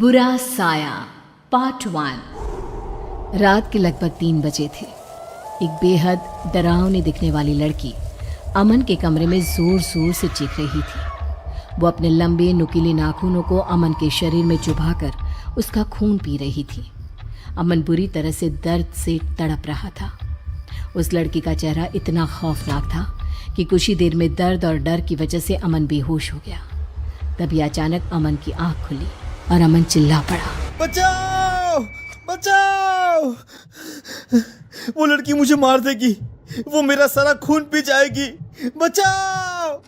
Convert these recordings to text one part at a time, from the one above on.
बुरा साया पार्ट 1। रात के लगभग 3 बजे थे। एक बेहद डरावनी दिखने वाली लड़की अमन के कमरे में जोर जोर से चीख रही थी। वो अपने लंबे नुकीले नाखूनों को अमन के शरीर में चुभाकर उसका खून पी रही थी। अमन बुरी तरह से दर्द से तड़प रहा था। उस लड़की का चेहरा इतना खौफनाक था कि कुछ ही देर में दर्द और डर की वजह से अमन बेहोश हो गया। तभी अचानक अमन की आंख खुली और अमन चिल्ला पड़ा, बचाओ बचाओ, वो लड़की मुझे मार देगी, वो मेरा सारा खून पी जाएगी, बचाओ।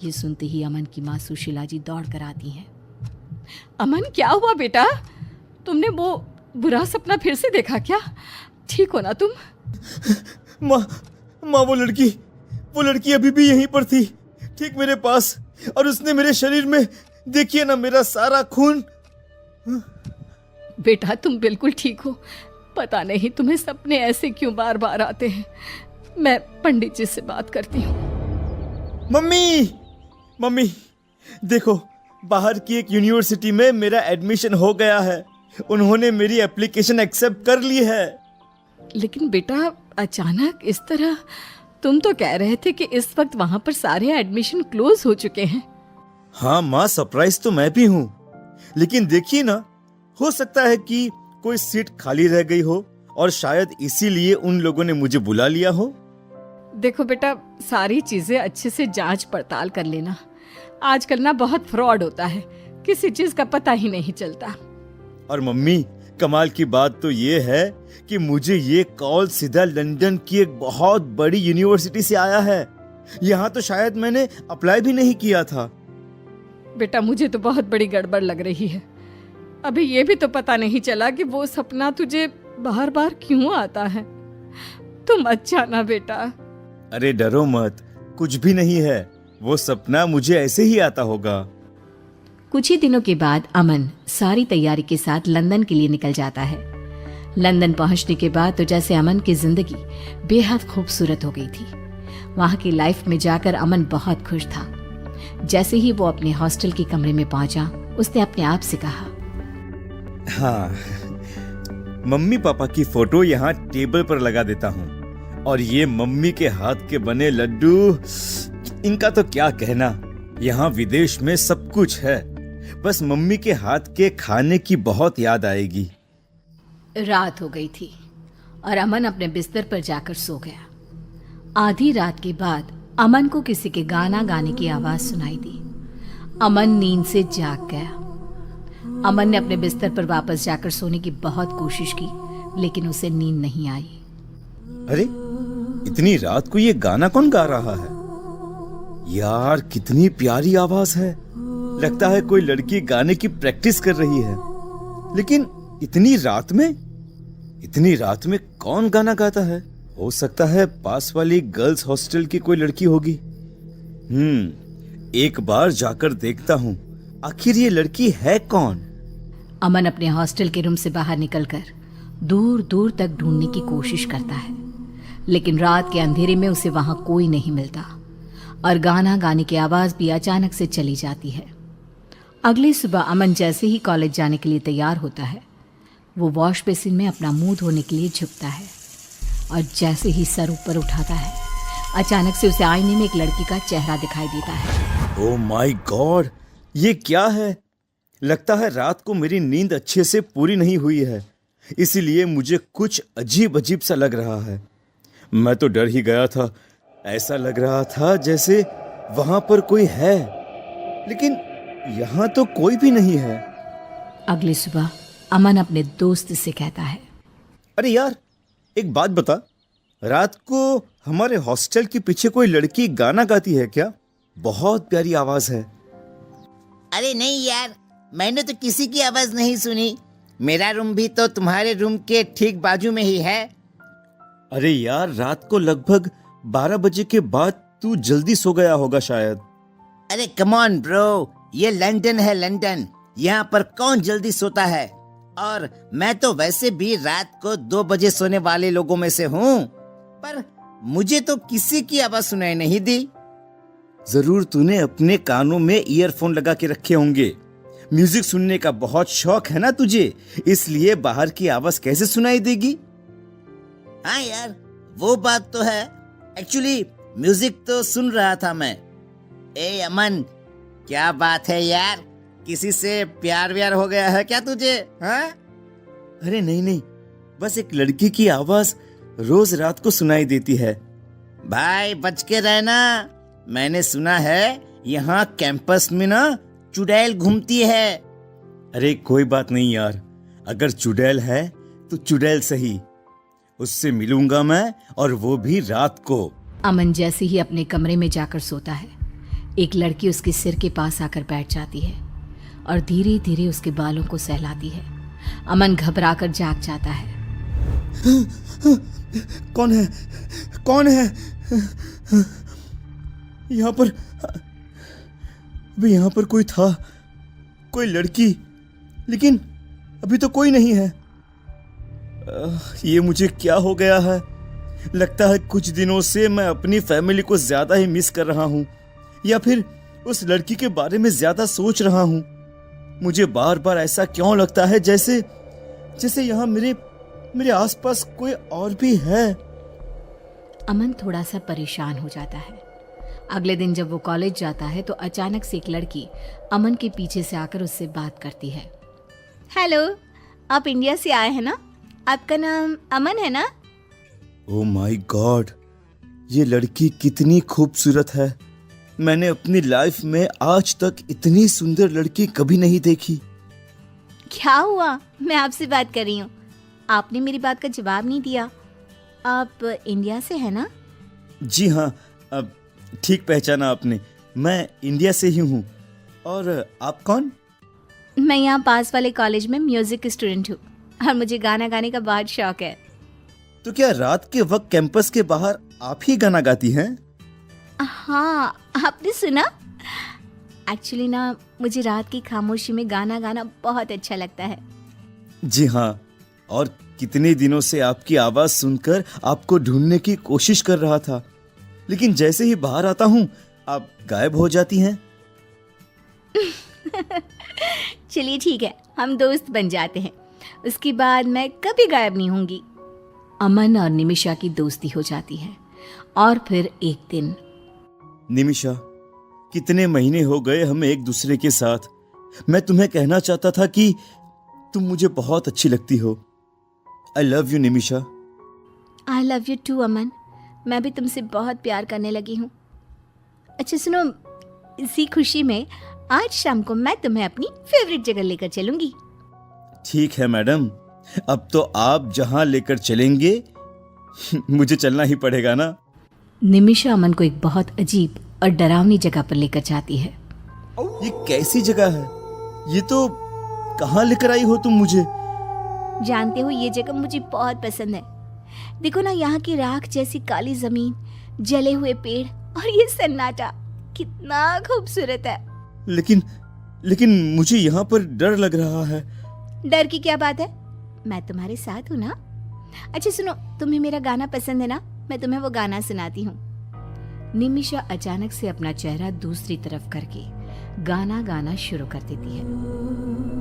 ये सुनते ही अमन की माँ सुशीला जी दौड़ कर आती हैं। अमन, क्या हुआ बेटा? तुमने वो बुरा सपना फिर से देखा क्या? ठीक हो ना तुम? माँ वो लड़की अभी भी यहीं पर थी, ठीक मेरे पास, और उसने मेरे शरीर में, देखिए ना, मेरा सारा खून। बेटा तुम बिल्कुल ठीक हो। पता नहीं तुम्हें सपने ऐसे क्यों बार बार आते हैं। मैं पंडित जी से बात करती हूँ। मम्मी देखो, बाहर की एक यूनिवर्सिटी में मेरा एडमिशन हो गया है। उन्होंने मेरी एप्लीकेशन एक्सेप्ट कर ली है। लेकिन बेटा अचानक इस तरह, तुम तो कह रहे थे कि इस वक्त वहां पर सारे एडमिशन क्लोज हो चुके हैं। हाँ माँ, सरप्राइज तो मैं भी हूँ, लेकिन देखिए ना, हो सकता है कि कोई सीट खाली रह गई हो और शायद इसीलिए उन लोगों ने मुझे बुला लिया हो। देखो बेटा, सारी चीजें अच्छे से जांच पड़ताल कर लेना। आजकल ना बहुत फ्रॉड होता है, किसी चीज का पता ही नहीं चलता। और मम्मी, कमाल की बात तो ये है कि मुझे ये कॉल सीधा लंदन की एक बहुत बड़ी यूनिवर्सिटी से आया है। यहाँ तो शायद मैंने अप्लाई भी नहीं किया था। बेटा मुझे तो बहुत बड़ी गड़बड़ लग रही है। अभी ये भी तो पता नहीं चला कि वो सपना तुझे बार बार क्यों आता है। तुम अच्छा ना बेटा। अरे डरो मत, कुछ भी नहीं है, वो सपना मुझे ऐसे ही आता होगा। कुछ ही दिनों के बाद अमन सारी तैयारी के साथ लंदन के लिए निकल जाता है। लंदन पहुंचने के बाद तो जैसे अमन की जिंदगी बेहद खूबसूरत हो गई थी। वहां की लाइफ में जाकर अमन बहुत खुश था। जैसे ही वो अपने हॉस्टल के कमरे में पहुंचा, उसने अपने आप से कहा, हाँ, मम्मी पापा की फोटो यहाँ टेबल पर लगा देता हूँ, और ये मम्मी के हाथ के बने लड्डू, इनका तो क्या कहना। यहाँ विदेश में सब कुछ है, बस मम्मी के हाथ के खाने की बहुत याद आएगी। रात हो गई थी और अमन अपने बिस्तर पर जाकर सो गया। आधी रात के बाद अमन को किसी के गाना गाने की आवाज सुनाई दी। अमन नींद से जाग गया। अमन ने अपने बिस्तर पर वापस जाकर सोने की बहुत कोशिश की, लेकिन उसे नींद नहीं आई। अरे, इतनी रात को ये गाना कौन गा रहा है? यार, कितनी प्यारी आवाज है। लगता है कोई लड़की गाने की प्रैक्टिस कर रही है। लेकिन इतनी रात में कौन गाना गाता है? हो सकता है पास वाली गर्ल्स हॉस्टल की कोई लड़की होगी। एक बार जाकर देखता हूँ, आखिर ये लड़की है कौन? अमन अपने हॉस्टल के रूम से बाहर निकलकर दूर दूर तक ढूंढने की कोशिश करता है, लेकिन रात के अंधेरे में उसे वहां कोई नहीं मिलता और गाना गाने की आवाज भी अचानक से चली जाती है। अगली सुबह अमन जैसे ही कॉलेज जाने के लिए तैयार होता है, वो वॉश बेसिन में अपना मुंह धोने के लिए झुकता है और जैसे ही सर ऊपर उठाता है, अचानक से उसे आईने में एक लड़की का चेहरा दिखाई देता है। ओह माय गॉड, ये क्या है? लगता है रात को मेरी नींद अच्छे से पूरी नहीं हुई है, इसीलिए मुझे कुछ अजीब अजीब सा लग रहा है। मैं तो डर ही गया था। ऐसा लग रहा था जैसे वहां पर कोई है, लेकिन यहाँ तो कोई भी नहीं है। अगली सुबह अमन अपने दोस्त से कहता है, अरे यार, एक बात बता, रात को हमारे हॉस्टल के पीछे कोई लड़की गाना गाती है क्या? बहुत प्यारी आवाज है। अरे नहीं यार, मैंने तो किसी की आवाज नहीं सुनी। मेरा रूम भी तो तुम्हारे रूम के ठीक बाजू में ही है। अरे यार, रात को लगभग 12 बजे के बाद तू जल्दी सो गया होगा शायद। अरे कम ऑन ब्रो, ये लंदन है, लंदन। यहाँ पर कौन जल्दी सोता है? और मैं तो वैसे भी रात को 2 बजे सोने वाले लोगों में से हूँ, पर मुझे तो किसी की आवाज सुनाई नहीं दी। जरूर तूने अपने कानों में ईयरफोन लगा के रखे होंगे। म्यूजिक सुनने का बहुत शौक है ना तुझे, इसलिए बाहर की आवाज कैसे सुनाई देगी? हाँ यार, वो बात तो है। एक्चुअली म्यूजिक तो सुन रहा था मैं। ए अमन, क्या बात है यार, किसी से प्यार व्यार हो गया है क्या तुझे? हाँ? अरे नहीं नहीं, बस एक लड़की की आवाज रोज रात को सुनाई देती है। भाई बच के रहना, मैंने सुना है यहाँ कैंपस में ना चुड़ैल घूमती है। अरे कोई बात नहीं यार, अगर चुड़ैल है तो चुड़ैल सही, उससे मिलूंगा मैं, और वो भी रात को। अमन जैसे ही अपने कमरे में जाकर सोता है, एक लड़की उसके सिर के पास आकर बैठ जाती है और धीरे धीरे उसके बालों को सहलाती है। अमन घबराकर जाग जाता है। कौन है? कौन है यहाँ पर? अभी यहाँ पर कोई था, कोई लड़की, लेकिन अभी तो कोई नहीं है। ये मुझे क्या हो गया है? लगता है कुछ दिनों से मैं अपनी फैमिली को ज्यादा ही मिस कर रहा हूँ, या फिर उस लड़की के बारे में ज्यादा सोच रहा हूँ। मुझे बार बार ऐसा क्यों लगता है जैसे जैसे यहाँ मेरे आसपास कोई और भी है। अमन थोड़ा सा परेशान हो जाता है। अगले दिन जब वो कॉलेज जाता है तो अचानक से एक लड़की अमन के पीछे से आकर उससे बात करती है। हेलो, आप इंडिया से आए हैं ना? आपका नाम अमन है ना? ओह माय गॉड, ये लड़की कितनी खूबसूरत है। मैंने अपनी लाइफ में आज तक इतनी सुंदर लड़की कभी नहीं देखी। क्या हुआ? मैं आपसे बात कर रही हूँ, आपने मेरी बात का जवाब नहीं दिया। आप इंडिया से हैं ना? जी हाँ, अब ठीक पहचाना आपने, मैं इंडिया से ही हूँ। और आप कौन? मैं यहाँ पास वाले कॉलेज में म्यूजिक स्टूडेंट हूँ और मुझे गाना गाने का बहुत शौक है। तो क्या रात के वक्त कैंपस के बाहर आप ही गाना गाती हैं? हाँ, आपने सुना? एक्चुअली ना, मुझे रात की खामोशी में गाना गाना बहुत अच्छा लगता है। जी हाँ, और कितने दिनों से आपकी आवाज सुनकर आपको ढूंढने की कोशिश कर रहा था, लेकिन जैसे ही बाहर आता हूँ आप गायब हो जाती हैं। चलिए ठीक है, हम दोस्त बन जाते हैं, उसके बाद मैं कभी गायब नहीं होंगी। अमन और निमिषा की दोस्ती हो जाती है। और फिर एक दिन, निमिषा, कितने महीने हो गए हमें एक दूसरे के साथ। मैं तुम्हें कहना चाहता था कि तुम मुझे बहुत अच्छी लगती हो। I love you Nimisha. I love you too Aman, मैं भी तुमसे बहुत प्यार करने लगी हूँ। अच्छा सुनो, इसी खुशी में आज शाम को मैं तुम्हें अपनी फेवरेट जगह लेकर चलूंगी। ठीक है मैडम, अब तो आप जहां लेकर चलेंगे मुझे चलना ही पड़ेगा ना। निमिषा अमन को एक बहुत अजीब और डरावनी जगह पर लेकर जाती है। ये कैसी जगह है? ये तो कहाँ लेकर आई हो तुम मुझे? जानते हो, ये जगह मुझे बहुत पसंद है। देखो ना, यहाँ की राख जैसी काली जमीन, जले हुए पेड़ और ये सन्नाटा कितना खूबसूरत है। लेकिन मुझे यहाँ पर डर लग रहा है। डर की क्या बात है, मैं तुम्हारे साथ हूँ ना। अच्छा सुनो, तुम्हें मेरा गाना पसंद है ना? मैं तुम्हें वो गाना सुनाती हूँ। निमिषा अचानक से अपना चेहरा दूसरी तरफ करके गाना गाना शुरू कर देती है।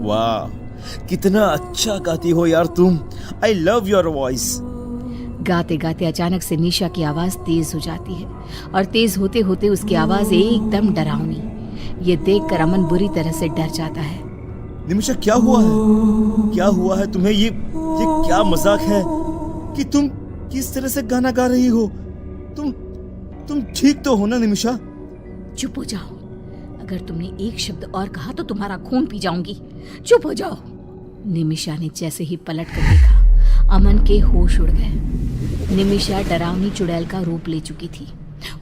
वाह, कितना अच्छा गाती हो यार तुम। I love your voice. गाते गाते अचानक से निशा की आवाज तेज हो जाती है और तेज होते होते उसकी आवाज एकदम डरावनी। ये देखकर अमन बुरी तरह से डर जाता है। निमिषा, क्या हुआ है? क्या हुआ है तुम्हें? ये क्या मजाक है कि तुम किस तरह से गाना गा रही हो? तुम ठीक तो हो ना निमिषा? चुप हो जाओ, अगर तुमने एक शब्द और कहा तो तुम्हारा खून पी जाऊंगी। चुप हो जाओ। निमिषा ने जैसे ही पलट कर देखा, अमन के होश उड़ गए। निमिषा डरावनी चुड़ैल का रूप ले चुकी थी।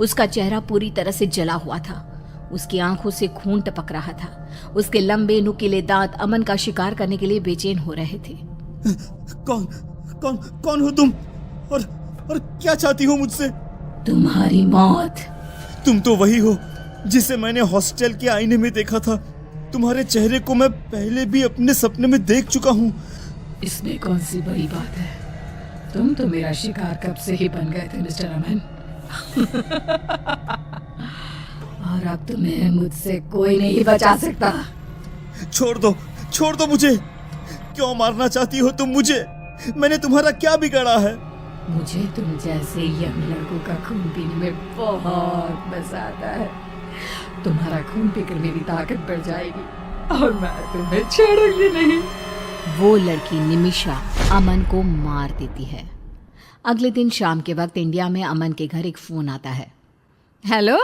उसका चेहरा पूरी तरह से जला हुआ था, उसकी आंखों से खून टपक रहा था। उसके लंबे नुकीले दांत अमन का शिकार करने के लिए बेचैन हो रहे थे। कौन हो तुम? और क्या चाहती हो मुझसे? तुम्हारी मौत। तुम तो वही हो जिसे मैंने हॉस्टल के आईने में देखा था। तुम्हारे चेहरे को मैं पहले भी अपने सपने में देख चुका हूँ। इसमें कौन सी बड़ी बात है? तुम तो मेरा शिकार कब से ही बन गए थे मिस्टर अमन। और अब तुम्हें मुझसे कोई नहीं बचा सकता। छोड़ दो मुझे। क्यों मारना चाहती हो तुम मुझे? मैंने तुम्हारा क्या बिगाड़ा है? मुझे तुम जैसे यंग लड़कों का खून पीने में बहुत मजा आता है। तुम्हारा खून पीकर मेरी ताकत बढ़ जाएगी और मैं तुम्हें छोड़ूंगी नहीं। वो लड़की निमिषा अमन को मार देती है। अगले दिन शाम के वक्त इंडिया में अमन के घर एक फोन आता है। हेलो,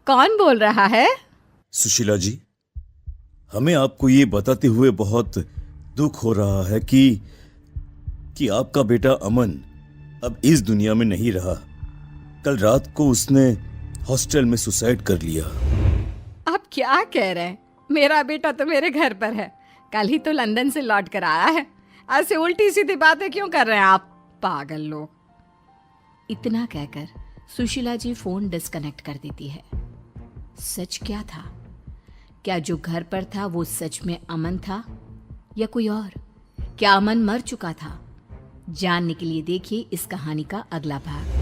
कौन बोल रहा है? सुशीला जी, हमें आपको ये बताते हुए बहुत दुख हो रहा है कि आपका बेटा अमन अब इस दुनिया में नहीं रहा। कल रात को उसने हॉस्टल में सुसाइड कर लिया। आप क्या कह रहे हैं? मेरा बेटा तो मेरे घर पर है, कल ही तो लंदन से लौट कर आया है। ऐसे उल्टी सीधी बातें क्यों कर रहे हैं आप पागल लोग? इतना कहकर सुशीला जी फोन डिस्कनेक्ट कर देती है। सच क्या था? क्या जो घर पर था वो सच में अमन था या कोई और? क्या अमन मर चुका था? जानने के लिए देखिए इस कहानी का अगला भाग।